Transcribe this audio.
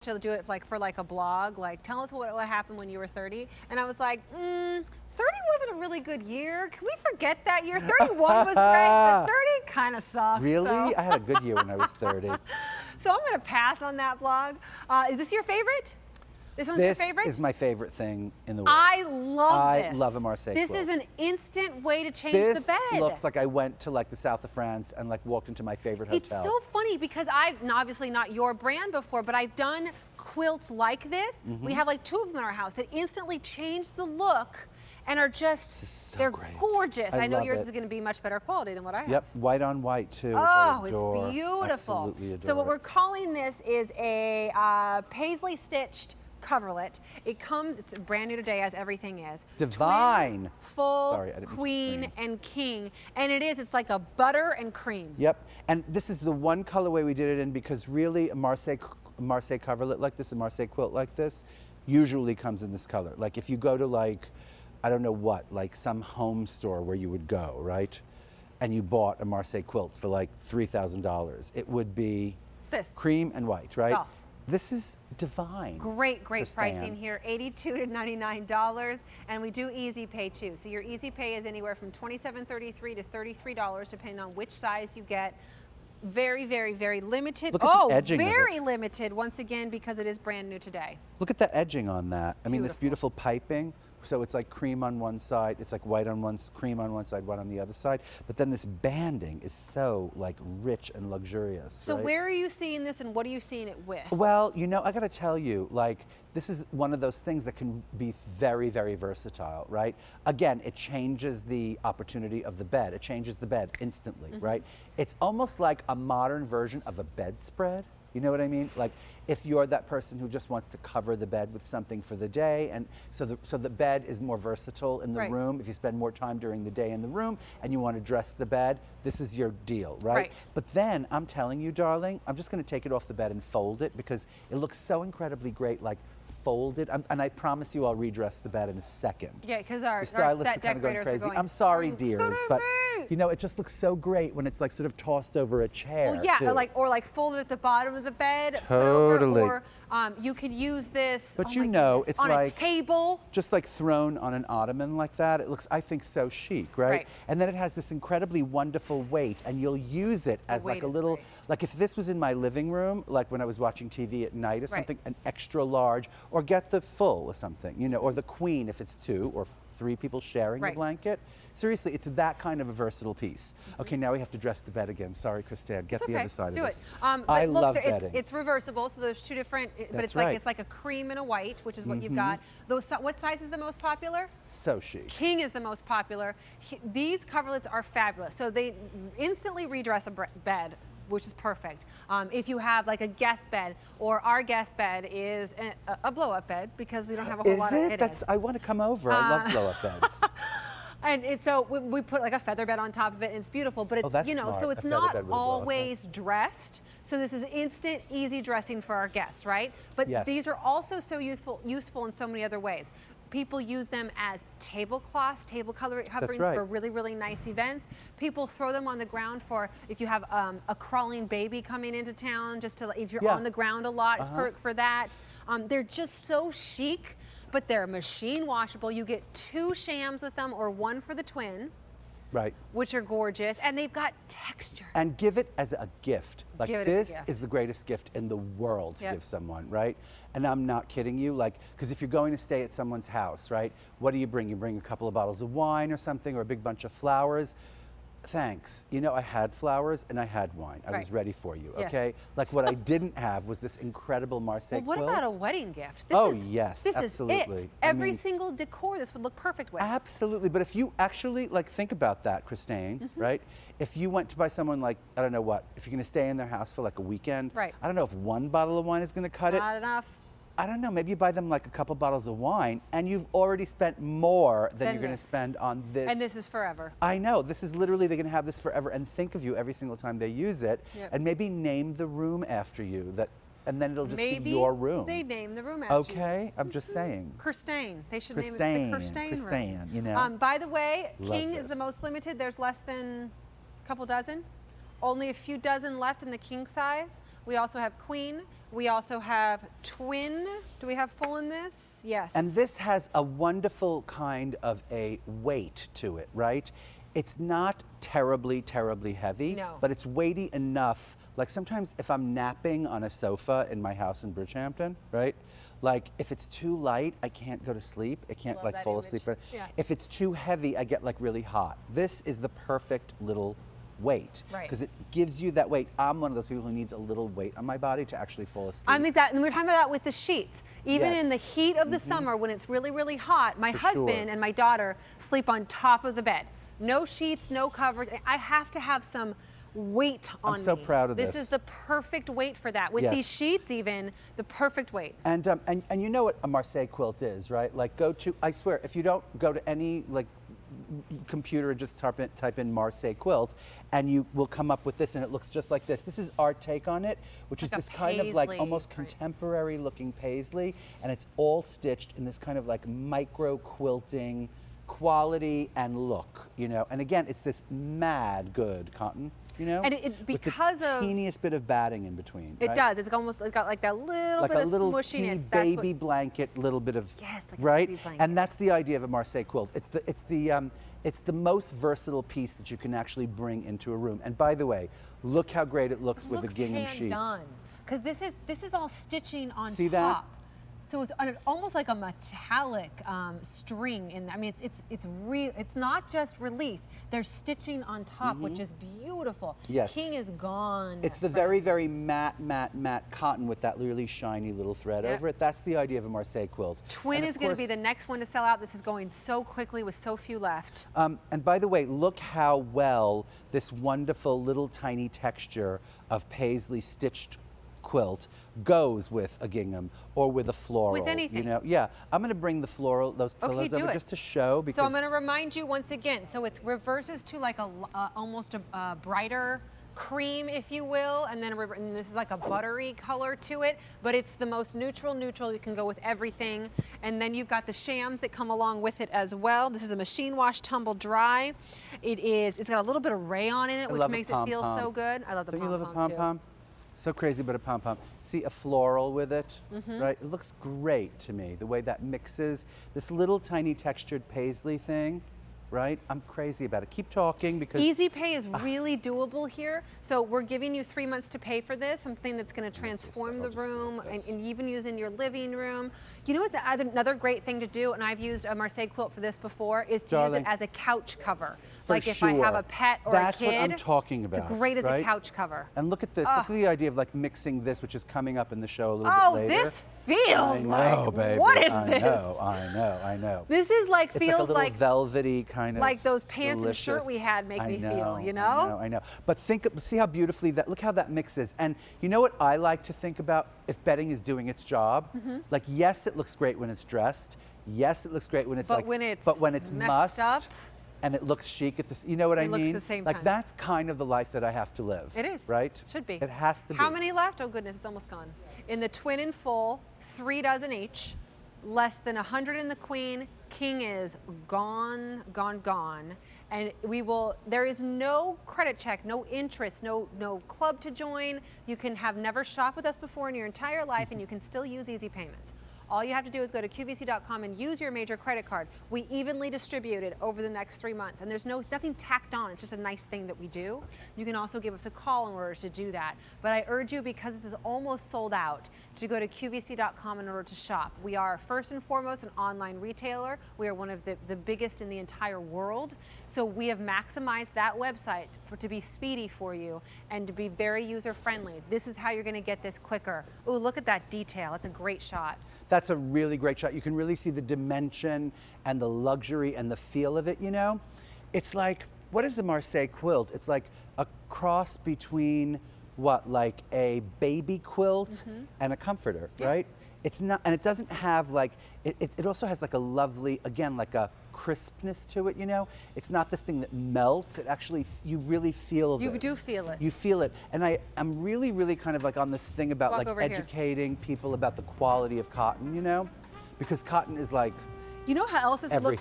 to do it like for like a blog, like tell us what happened when you were 30. And I was like, 30 wasn't a really good year. Can we forget that year? 31 was great, but 30 kind of sucked. Really? So. I had a good year when I was 30. So I'm going to pass on that blog. Is this your favorite? This one's your favorite? This is my favorite thing in the world. I love this. I love a Marseille quilt. This is an instant way to change the bed. This looks like I went to like the south of France and like walked into my favorite hotel. It's so funny because I've obviously not your brand before, but I've done quilts like this. We have like 2 of them in our house that instantly change the look and are just, they're gorgeous. I know yours is going to be much better quality than what I have. Yep, white on white too. Oh, which I adore. it's beautiful. Absolutely adore. So what we're calling this is a Paisley stitched coverlet. It comes, it's brand new today as everything is. Divine. Twin, full, Sorry, I didn't mean to queen, and king. And it's like a butter and cream. Yep, and this is the one colorway we did it in because really a Marseille coverlet like this, a Marseille quilt like this, usually comes in this color. Like if you go to like, I don't know what, like some home store where you would go, right? And you bought a Marseille quilt for like $3,000. It would be this cream and white, right? Oh. This is divine. Great pricing here, $82 to $99, and we do easy pay too. So your easy pay is anywhere from $27.33 to $33, depending on which size you get. Very limited. Look at the edging very limited once again because it is brand new today. Look at the edging on that. I mean, this Beautiful. beautiful piping. So it's like cream on one side, it's like white on one, cream on one side, white on the other side. But then this banding is so like rich and luxurious. So right? where are you seeing this and what are you seeing it with? Well, you know, I gotta tell you, like, this is one of those things that can be very versatile, right? Again, it changes the opportunity of the bed. It changes the bed instantly, right? It's almost like a modern version of a bedspread. You know what I mean? Like if you're that person who just wants to cover the bed with something for the day, and so the bed is more versatile in the room. If you spend more time during the day in the room and you want to dress the bed, this is your deal, right? But then I'm telling you, darling, I'm just going to take it off the bed and fold it because it looks so incredibly great, like folded. And I promise you I'll redress the bed in a second. Yeah, because our stylists set are kind of going decorators crazy. are going, I'm sorry, dears, but you know, it just looks so great when it's like sort of tossed over a chair. Well, yeah, too. or like folded at the bottom of the bed. Totally. Or you could use this. But you know, it's on like a table. Just like thrown on an ottoman like that. It looks, I think, so chic, right? And then it has this incredibly wonderful weight, and you'll use it as like a little, like if this was in my living room, like when I was watching TV at night or something, an extra large, or get the full or something, you know, or the queen if it's 2 or 3 people sharing the blanket. Seriously, it's that kind of a versatile piece. Okay, now we have to dress the bed again. Sorry, Christine, get the other side of this. I love bedding. It's reversible, so there's 2 different, but it's like a cream and a white, which is what you've got. What size is the most popular? So chic. King is the most popular. These coverlets are fabulous. So they instantly redress a bed, which is perfect. If you have like a guest bed, or our guest bed is a blow-up bed because we don't have a whole lot of it. I want to come over. I love blow-up beds. And so we put like a feather bed on top of it, and it's beautiful. But it's you know, so it's not always dressed. So this is instant, easy dressing for our guests, right? But these are also so useful in so many other ways. People use them as tablecloths, table coverings for really nice events. People throw them on the ground for if you have a crawling baby coming into town, just to if you're on the ground a lot, it's perfect for that. They're just so chic, but they're machine washable. You get 2 shams with them, or 1 for the twin. Right. Which are gorgeous, and they've got texture. And give it as a gift. Like this is the greatest gift in the world to give someone, right? And I'm not kidding you, like, because if you're going to stay at someone's house, right, what do you bring? You bring a couple of bottles of wine or something, or a big bunch of flowers. Thanks. You know, I had flowers and I had wine. I was ready for you, okay? Like what I didn't have was this incredible Marseille quilt. What about a wedding gift? Yes, this absolutely. is it. Every single decor this would look perfect with. Absolutely, but if you actually, like, think about that, Christine, right? If you went to buy someone like, I don't know what, if you're gonna stay in their house for like a weekend, I don't know if 1 bottle of wine is gonna cut it. Not enough. I don't know, maybe you buy them like a couple bottles of wine and you've already spent more than you're going to spend on this. And this is forever. I know, this is literally, they're going to have this forever and think of you every single time they use it. And maybe name the room after you, and then it'll just be your room. Maybe they name the room after you. Okay, I'm just saying. Kirstane. They should name it the Kirstane room. You know. By the way, King is the most limited. There's less than a couple dozen. only a few dozen left in the king size. We also have queen. We also have twin. Do we have full in this? Yes. And this has a wonderful kind of a weight to it, right? It's not terribly, terribly heavy, no. But it's weighty enough. Like sometimes if I'm napping on a sofa in my house in Bridgehampton, right? Like if it's too light, I can't go to sleep. I can't like fall asleep. Yeah. If it's too heavy, I get like really hot. This is the perfect little weight, because it gives you that weight. I'm one of those people who needs a little weight on my body to actually fall asleep. I'm exactly, and we were talking about that with the sheets. Even in the heat of the summer, when it's really, really hot, my husband and my daughter sleep on top of the bed. No sheets, no covers. I have to have some weight on me. I'm so proud of this. This is the perfect weight for that. With these sheets even, the perfect weight. And you know what a Marseille quilt is, right? Like go to, I swear, if you don't go to any like computer and just type in Marseille quilt, and you will come up with this, and it looks just like this. This is our take on it, which is this kind of like almost contemporary looking Paisley, and it's all stitched in this kind of like micro quilting quality and look, you know. And again, it's this mad good cotton, you know, and because with the teeniest bit of batting in between. It does. It's almost, it's got like that little bit of smushiness. Like a little baby blanket, little bit of like a baby blanket. And that's the idea of a Marseille quilt. It's the most versatile piece that you can actually bring into a room. And by the way, look how great it looks with the gingham sheet. Done, because this is all stitching on See top. that? So it's almost like a metallic string, and I mean it's real. It's not just relief. There's stitching on top, which is beautiful. Yes. King is gone. It's the very, very matte cotton with that really shiny little thread over it. That's the idea of a Marseille quilt. Twin is going to be the next one to sell out. This is going so quickly with so few left. And by the way, look how well this wonderful little tiny texture of Paisley stitched quilt goes with a gingham or with a floral. With anything. You know, yeah. I'm going to bring the floral, those pillows over just to show. Because so I'm going to remind you once again. So it reverses to like almost a brighter cream, if you will, and then this is like a buttery color to it, but it's the most neutral. It can go with everything. And then you've got the shams that come along with it as well. This is a machine wash tumble dry. It's got a little bit of rayon in it, which makes it feel so good. I love the pom-pom too. Don't you love a pom-pom? So crazy about a pom-pom. See a floral with it, right? It looks great to me, the way that mixes. This little tiny textured Paisley thing, right? I'm crazy about it. Keep talking because... Easy pay is really doable here. So we're giving you 3 months to pay for this, something that's going to transform the room and even use in your living room. You know what, another great thing to do, and I've used a Marseille quilt for this before, is to use it as a couch cover. Like if I have a pet or a kid. That's what I'm talking about. It's great as a couch cover. And look at this. Look at the idea of like mixing this, which is coming up in the show a little bit later. Oh, this feels like, baby. What is this? I know. This is like, feels like a little velvety kind of like those pants and shirt we had make me feel, you know? I know. But see how beautifully look how that mixes. And you know what I like to think about if bedding is doing its job? Like, yes, it looks great when it's dressed. Yes, it looks great when it's but when it's messed up. And it looks chic at this, you know what I mean? It looks the same time. Like that's kind of the life that I have to live. It is. Right? It should be. It has to be. How many left? Oh goodness, it's almost gone. In the twin and full, 3 dozen each. Less than 100 in the queen. King is gone. And there is no credit check, no interest, no club to join. You can have never shopped with us before in your entire life, and you can still use easy payments. All you have to do is go to QVC.com and use your major credit card. We evenly distribute it over the next 3 months, and there's nothing tacked on. It's just a nice thing that we do. You can also give us a call in order to do that. But I urge you, because this is almost sold out, to go to QVC.com in order to shop. We are first and foremost an online retailer. We are one of the biggest in the entire world. So we have maximized that website to be speedy for you and to be very user-friendly. This is how you're going to get this quicker. Ooh, look at that detail. It's a great shot. That's a really great shot. You can really see the dimension and the luxury and the feel of it, you know? It's like, what is a Marseille quilt? It's like a cross between like a baby quilt and a comforter, right? It's not, and it doesn't have like, it also has like a lovely, again, like a crispness to it, you know? It's not this thing that melts. It actually, you really feel this. You do feel it. You feel it. And I'm really kind of like on this thing about like educating people about the quality of cotton, you know? Because cotton is like, you know how else this would look